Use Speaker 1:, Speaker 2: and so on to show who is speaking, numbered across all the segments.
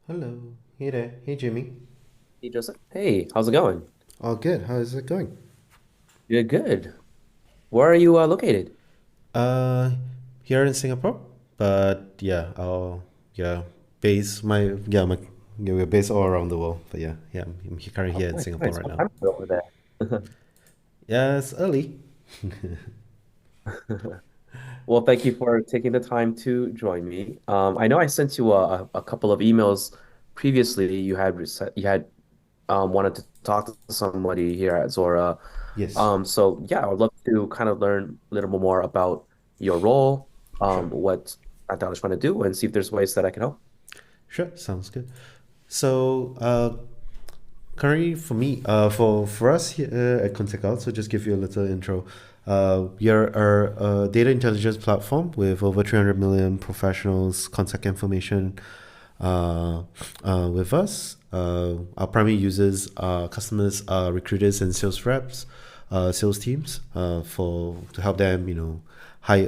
Speaker 1: Hello. Hey there. Hey, Jimmy.
Speaker 2: Hey Joseph. Hey, how's it going?
Speaker 1: All good. How is it going?
Speaker 2: Good, good. Where are you located?
Speaker 1: Uh, Here in Singapore, but yeah, I'll yeah base my yeah my yeah we're based all around the world. But yeah, I'm currently
Speaker 2: Oh,
Speaker 1: here in
Speaker 2: nice,
Speaker 1: Singapore
Speaker 2: nice.
Speaker 1: right
Speaker 2: What
Speaker 1: now.
Speaker 2: time is it over there?
Speaker 1: Yeah, it's early.
Speaker 2: Well, thank you for taking the time to join me. I know I sent you a couple of emails previously. You had wanted to talk to somebody here at Zora.
Speaker 1: Yes.
Speaker 2: So yeah, I would love to kind of learn a little bit more about your role,
Speaker 1: Sure.
Speaker 2: what I was trying to do, and see if there's ways that I can help.
Speaker 1: Sure. Sounds good. So, currently, for me, for us here at Contact Out, so just give you a little intro. We are a data intelligence platform with over 300 million professionals, contact information with us. Our primary users are customers, recruiters, and sales reps, sales teams for to help them,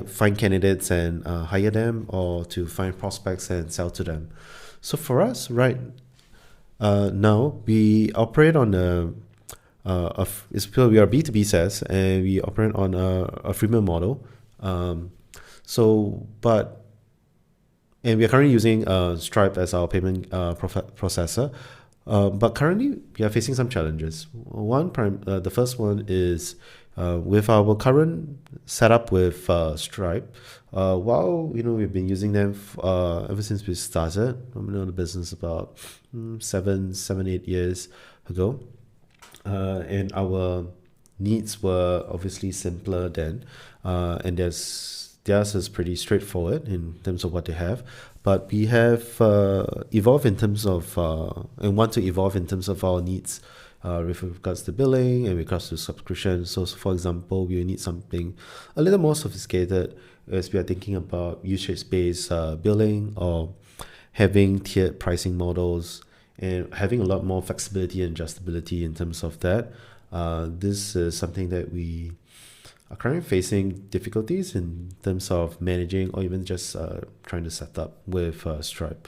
Speaker 1: find candidates and hire them, or to find prospects and sell to them. So for us, right now, we operate on we are B2B SaaS and we operate on a freemium model. Um, but and we are currently using Stripe as our payment processor. But currently, we are facing some challenges. The first one is with our current setup with Stripe. While we've been using them ever since we started. I've been on the business about 8 years ago, and our needs were obviously simpler then, and theirs is pretty straightforward in terms of what they have. But we have evolved in terms of and want to evolve in terms of our needs with regards to billing and regards to subscription. So, for example, we need something a little more sophisticated as we are thinking about usage-based billing or having tiered pricing models and having a lot more flexibility and adjustability in terms of that. This is something that we are currently facing difficulties in terms of managing or even just trying to set up with Stripe.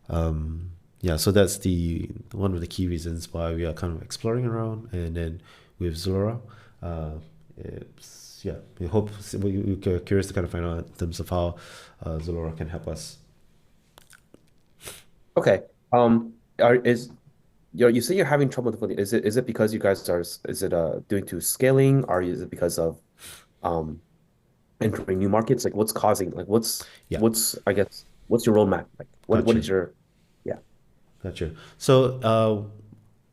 Speaker 1: Yeah, so that's the one of the key reasons why we are kind of exploring around, and then with Zuora, yeah, we're curious to kind of find out in terms of how Zuora can help us.
Speaker 2: Okay. Are is you say you're having trouble with it. Is it because you guys are is it due to scaling or is it because of um entering new markets? Like what's causing like
Speaker 1: Yeah,
Speaker 2: what's I guess what's your roadmap? Like what
Speaker 1: gotcha.
Speaker 2: is your yeah.
Speaker 1: Gotcha. So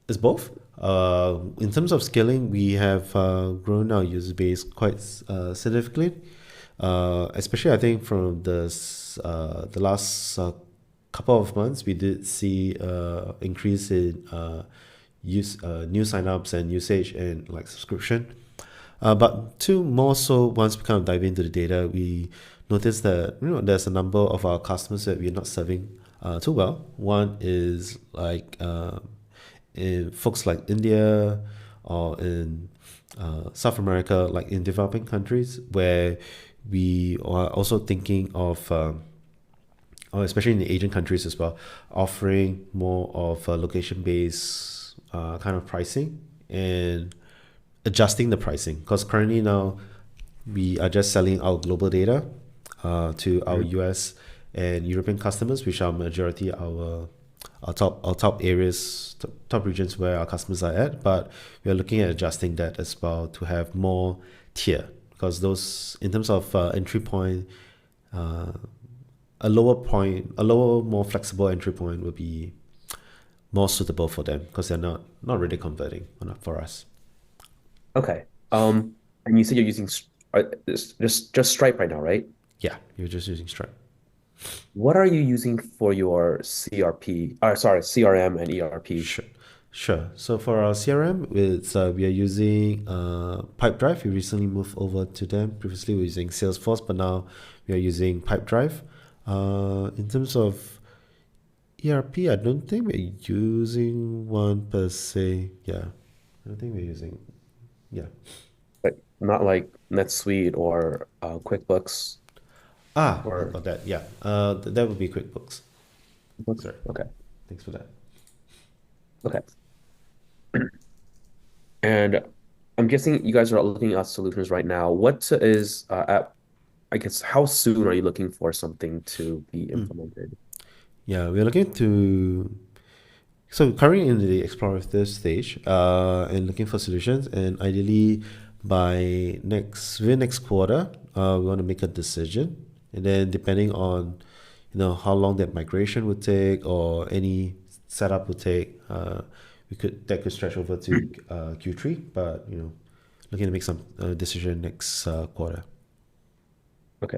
Speaker 1: it's both. In terms of scaling, we have grown our user base quite significantly. Especially, I think from the last couple of months, we did see increase in use new signups and usage and like subscription. But two more so, once we kind of dive into the data, we noticed that there's a number of our customers that we're not serving too well. One is like in folks like India or in South America, like in developing countries, where we are also thinking of, or especially in the Asian countries as well, offering more of a location-based kind of pricing and adjusting the pricing, because currently now we are just selling our global data to our
Speaker 2: Mhm.
Speaker 1: US and European customers, which are majority our top areas, top regions where our customers are at. But we are looking at adjusting that as well to have more tier, because those in terms of entry point, uh, a lower, more flexible entry point would be more suitable for them because they're not really converting for us.
Speaker 2: Okay. And you said you're using just Stripe right now, right?
Speaker 1: Yeah, you're just using Stripe.
Speaker 2: What are you using for your CRP? Sorry, CRM and ERP.
Speaker 1: Sure, sure. So for our CRM, we are using PipeDrive. We recently moved over to them. Previously, we were using Salesforce, but now we are using PipeDrive. In terms of ERP, I don't think we're using one per se. Yeah, I don't think we're using. Yeah.
Speaker 2: Like not like NetSuite or QuickBooks
Speaker 1: Ah,
Speaker 2: or
Speaker 1: about that. Yeah. That would be QuickBooks.
Speaker 2: QuickBooks.
Speaker 1: Sorry.
Speaker 2: Okay.
Speaker 1: Thanks for that.
Speaker 2: Okay. And I'm guessing you guys are looking at solutions right now. What is I guess how soon are you looking for something to be implemented?
Speaker 1: Yeah, we're looking to so currently in the explorative stage, and looking for solutions, and ideally by within next quarter, we want to make a decision, and then depending on, how long that migration would take or any setup would take, that could stretch over to Q3, but looking to make some decision next quarter.
Speaker 2: Okay.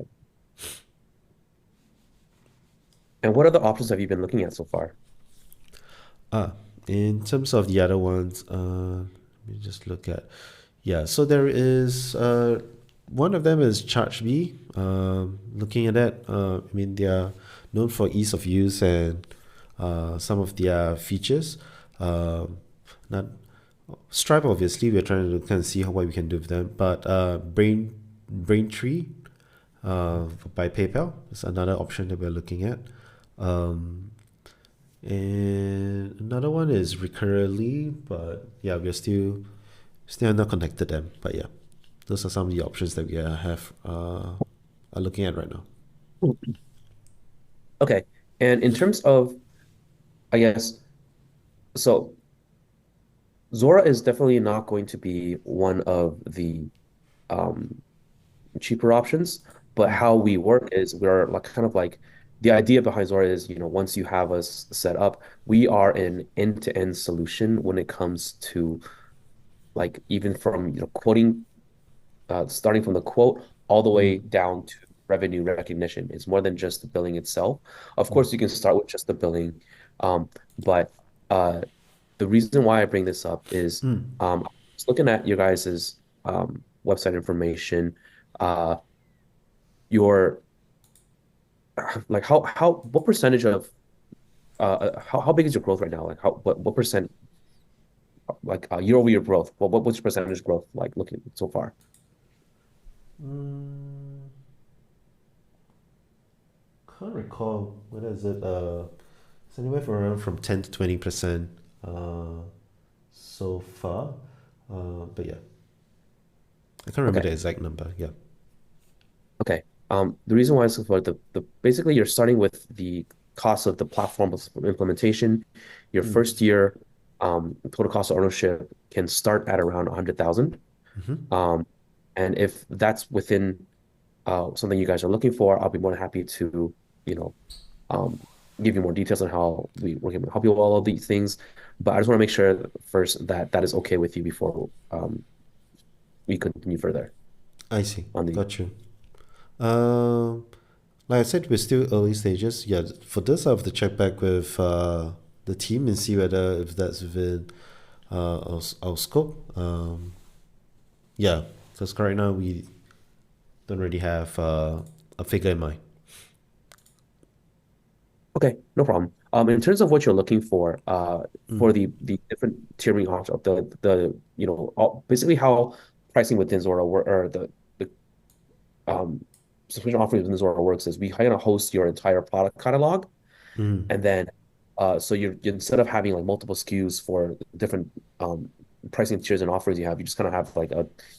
Speaker 2: And what other options have you been looking at so far?
Speaker 1: Ah, in terms of the other ones, let me just look at. Yeah, so there is one of them is ChargeBee. Looking at that, I mean they are known for ease of use and some of their features. Not Stripe, obviously, we're trying to kind of see what we can do with them. But Braintree, by PayPal is another option that we're looking at. Um, and another one is Recurrently, but yeah, we're still not connected them. But yeah, those are some of the options that we are looking at right now.
Speaker 2: Okay. And in terms of, I guess, so Zora is definitely not going to be one of the um, cheaper options, but
Speaker 1: Mm,
Speaker 2: how we work is we're like kind of like the idea behind Zora is, once you have us set up, we are an end-to-end solution when it comes to like even from quoting starting from the quote all the way
Speaker 1: mm,
Speaker 2: down to revenue recognition. It's more than just the billing itself. Of
Speaker 1: mm,
Speaker 2: course, you can start with just the billing, but the reason why I bring this up is
Speaker 1: mm.
Speaker 2: I was looking at your guys's website information. Your like how what percentage of how big is your growth right now? Like what percent like year-over-year growth? What's your percentage growth like looking so far?
Speaker 1: Mm, can't recall what is it. It's anywhere from around from 10 to 20% so far. But yeah, I can't remember
Speaker 2: Okay.
Speaker 1: the exact number. Yeah.
Speaker 2: Okay. The reason why is for the basically you're starting with the cost of the platform implementation. Your
Speaker 1: Mm,
Speaker 2: first year total cost of ownership can start at around 100,000. Um, and if that's within something you guys are looking for, I'll be more than happy to, you know, um, give you more details on how we can help you with all of these things. But I just want to make sure first that that is okay with you before we continue further
Speaker 1: I see.
Speaker 2: on the.
Speaker 1: Got you. Um, like I said, we're still early stages. Yeah, for this, I have to check back with the team and see whether if that's within our scope. Yeah, because right now we don't really have a figure in mind.
Speaker 2: Okay, no problem. In terms of what you're looking
Speaker 1: Mm,
Speaker 2: for the different tiering options of basically how pricing within Zora work or the um subscription offering within Zora works is we kind of host your entire product catalog,
Speaker 1: mm,
Speaker 2: and then so instead of having like multiple SKUs for different pricing tiers and offers you have, you just kind of have like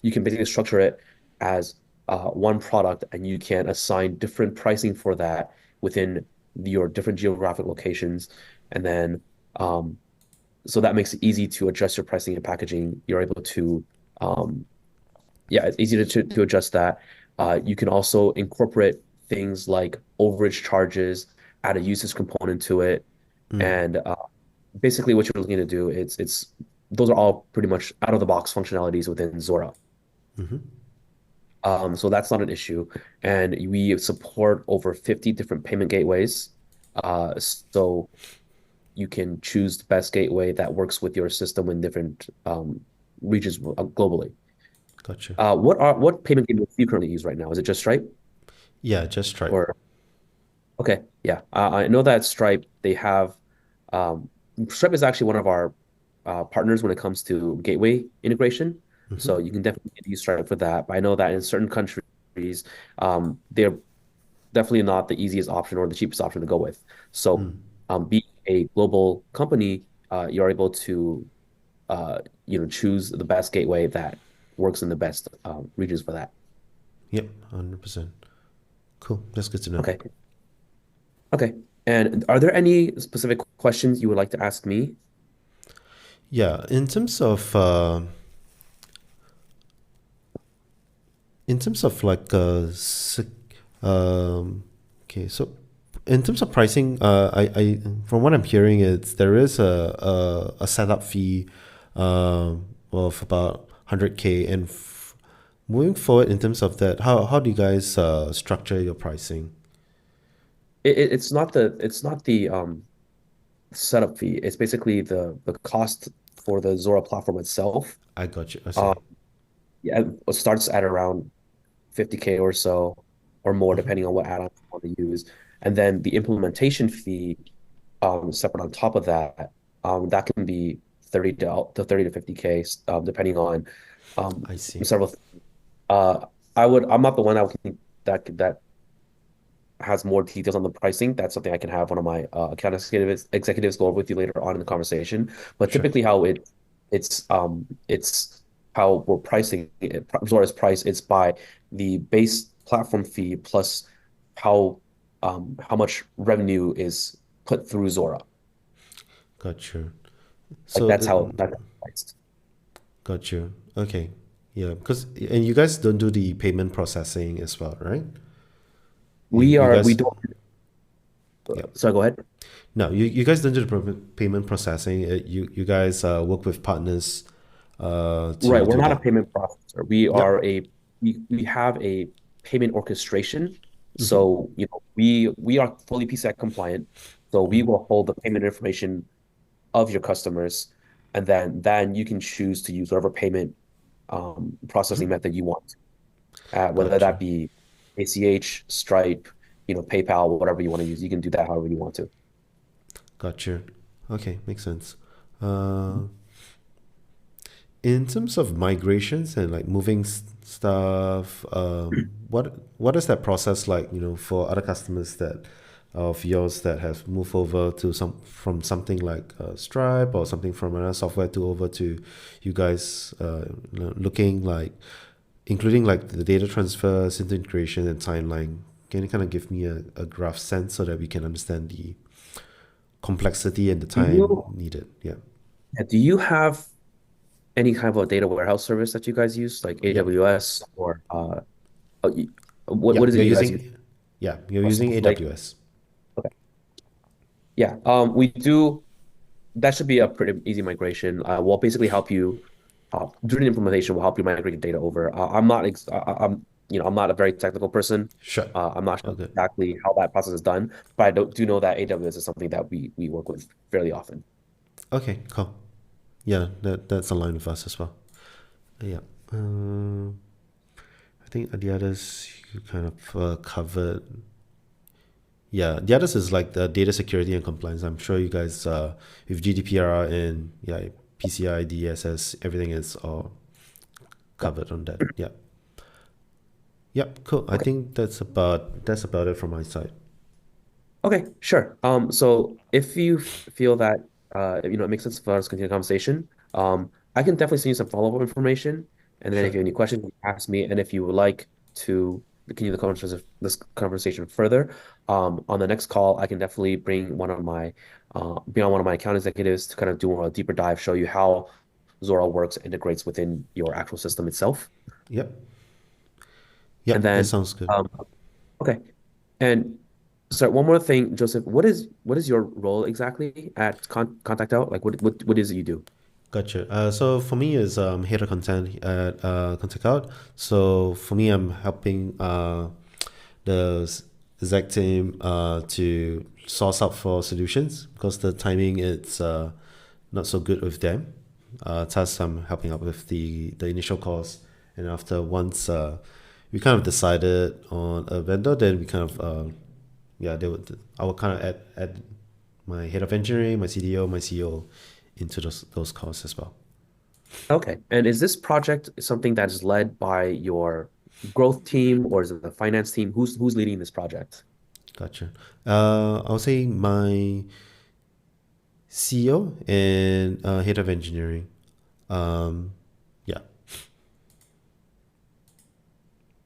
Speaker 2: you can basically structure it as one product, and you can assign different pricing for that within your different geographic locations. And then so that makes it easy to adjust your pricing and packaging. You're able to um, yeah, it's easy to adjust that. You can also incorporate things like overage charges, add a usage component to it,
Speaker 1: mm,
Speaker 2: and basically what you're looking to do, it's those are all pretty much out of the box functionalities within Zora.
Speaker 1: mm-hmm.
Speaker 2: So that's not an issue. And we support over 50 different payment gateways. So you can choose the best gateway that works with your system in different regions globally.
Speaker 1: Gotcha.
Speaker 2: What payment gateways do you currently use right now? Is it just Stripe
Speaker 1: Yeah, just Stripe.
Speaker 2: or okay? Yeah, I know that Stripe they have Stripe is actually one of our partners when it comes to gateway integration.
Speaker 1: Mm-hmm.
Speaker 2: So you can definitely use Stripe for that. But I know that in certain countries, they're definitely not the easiest option or the cheapest option to go with. So
Speaker 1: Mm,
Speaker 2: be a global company, you're able to choose the best gateway that works in the best regions for that.
Speaker 1: Yep, 100%. Cool. That's good to know.
Speaker 2: Okay. Okay. And are there any specific questions you would like to ask me?
Speaker 1: Yeah, in terms of like okay, so in terms of pricing, I from what I'm hearing, there is a setup fee of about 100K, and moving forward in terms of that, how do you guys structure your pricing?
Speaker 2: It's not the setup fee. It's basically the cost for the Zuora platform itself.
Speaker 1: I got you. I
Speaker 2: Um,
Speaker 1: see.
Speaker 2: yeah, it starts at around 50K or so, or more, depending on what add-ons you want to use. And then the implementation fee, separate on top of that, that can be 30 to 50K, depending on um,
Speaker 1: I see.
Speaker 2: several. Uh, I'm not the one that has more details on the pricing. That's something I can have one of my account executives go over with you later on in the conversation. But
Speaker 1: Sure.
Speaker 2: typically, it's how we're pricing it. Zora's price, it's by the base platform fee plus how much revenue is put through Zora.
Speaker 1: Got you.
Speaker 2: Like
Speaker 1: So
Speaker 2: that's how that's priced.
Speaker 1: got you. Okay. Yeah, because and you guys don't do the payment processing as well, right? You
Speaker 2: We
Speaker 1: guys,
Speaker 2: don't.
Speaker 1: yeah.
Speaker 2: Sorry, go ahead.
Speaker 1: No, you guys don't do the payment processing. You guys work with partners to
Speaker 2: Right, we're
Speaker 1: do
Speaker 2: not a
Speaker 1: that.
Speaker 2: payment processor. We
Speaker 1: Yep.
Speaker 2: are a we have a payment orchestration. So, we are fully PCI compliant. So we will hold the payment information of your customers, and then you can choose to use whatever payment processing method you want, whether
Speaker 1: Got you.
Speaker 2: that be ACH, Stripe, PayPal, whatever you want to use. You can do that however you want to.
Speaker 1: Got you. Okay, makes sense. Uh, in terms of migrations and like moving stuff, what is that process like? For other customers that of yours that have moved over to something like Stripe or something from another software to over to you guys, looking like including like the data transfer, system integration, and timeline. Can you kind of give me a rough sense so that we can understand the complexity and the
Speaker 2: Do
Speaker 1: time
Speaker 2: you,
Speaker 1: needed? Yeah.
Speaker 2: do you have any kind of a data warehouse service that you guys use, like
Speaker 1: Yep.
Speaker 2: AWS or uh, y- what
Speaker 1: Yeah.
Speaker 2: is it
Speaker 1: You're
Speaker 2: you guys use?
Speaker 1: using. Yeah. You're
Speaker 2: Or
Speaker 1: using
Speaker 2: Snowflake?
Speaker 1: AWS.
Speaker 2: Okay. Yeah. We do. That should be a pretty easy migration. We'll basically help you during the implementation. We'll help you migrate your data over. I'm not a very technical person.
Speaker 1: Sure.
Speaker 2: I'm not sure
Speaker 1: Okay.
Speaker 2: exactly how that process is done, but I do know that AWS is something that we work with fairly often.
Speaker 1: Okay. Cool. Yeah. That's aligned with us as well. Yeah. Um, I think the others you kind of covered. Yeah, the others is like the data security and compliance. I'm sure you guys, with GDPR and yeah, PCI, DSS, everything is all
Speaker 2: Yeah.
Speaker 1: covered on that. Yeah. Yep. Cool. I
Speaker 2: Okay.
Speaker 1: think that's about it from my side.
Speaker 2: Okay, sure. So if you feel that it makes sense for us to continue the conversation, I can definitely send you some follow-up information. And then
Speaker 1: Sure.
Speaker 2: if you have any questions, you can ask me. And if you would like to continue this conversation further, on the next call, I can definitely bring on one of my account executives to kind of do a deeper dive, show you how Zora works, integrates within your actual system itself.
Speaker 1: Yep.
Speaker 2: And
Speaker 1: Yep. That
Speaker 2: then,
Speaker 1: sounds good.
Speaker 2: um, okay. And so one more thing, Joseph, what is your role exactly at Contact Out? Like what is it you do?
Speaker 1: Gotcha. So for me is head of content at Contact Out. So for me, I'm helping the exec team to source out for solutions because the timing it's not so good with them. Thus, I'm helping out with the initial cost, and after once we kind of decided on a vendor, then we kind of yeah, I would kind of add my head of engineering, my CDO, my CEO into those costs as well.
Speaker 2: Okay. And is this project something that is led by your growth team or is it the finance team? Who's leading this project?
Speaker 1: Gotcha. I would say CEO and head of engineering. Um, yeah.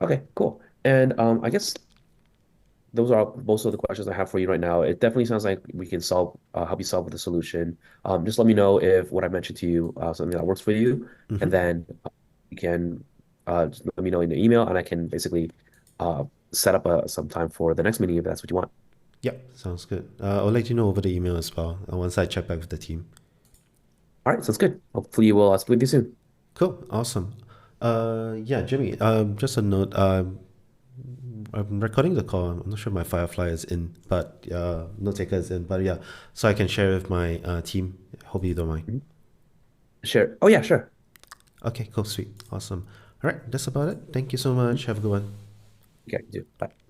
Speaker 2: Okay, cool. And I guess those are most of the questions I have for you right now. It definitely sounds like we can help you solve with the solution. Just let me know if what I mentioned to you, something that works for you, and
Speaker 1: Mm-hmm.
Speaker 2: then you can just let me know in the email, and I can basically uh, set up some time for the next meeting if that's what you want.
Speaker 1: Yep, sounds good. I'll let you know over the email as well once I check back with the team.
Speaker 2: All right, sounds good. Hopefully, we'll speak with you soon.
Speaker 1: Cool, awesome. Yeah, Jimmy. Just a note. I'm recording the call. I'm not sure my Firefly is in, but note taker is in. But yeah, so I can share with my team. Hope you don't mind.
Speaker 2: Mhm. Sure. Oh yeah, sure.
Speaker 1: Okay, cool, sweet, awesome. All right, that's about it. Thank you so
Speaker 2: Mhm.
Speaker 1: much. Have a good one.
Speaker 2: Okay, do. Bye.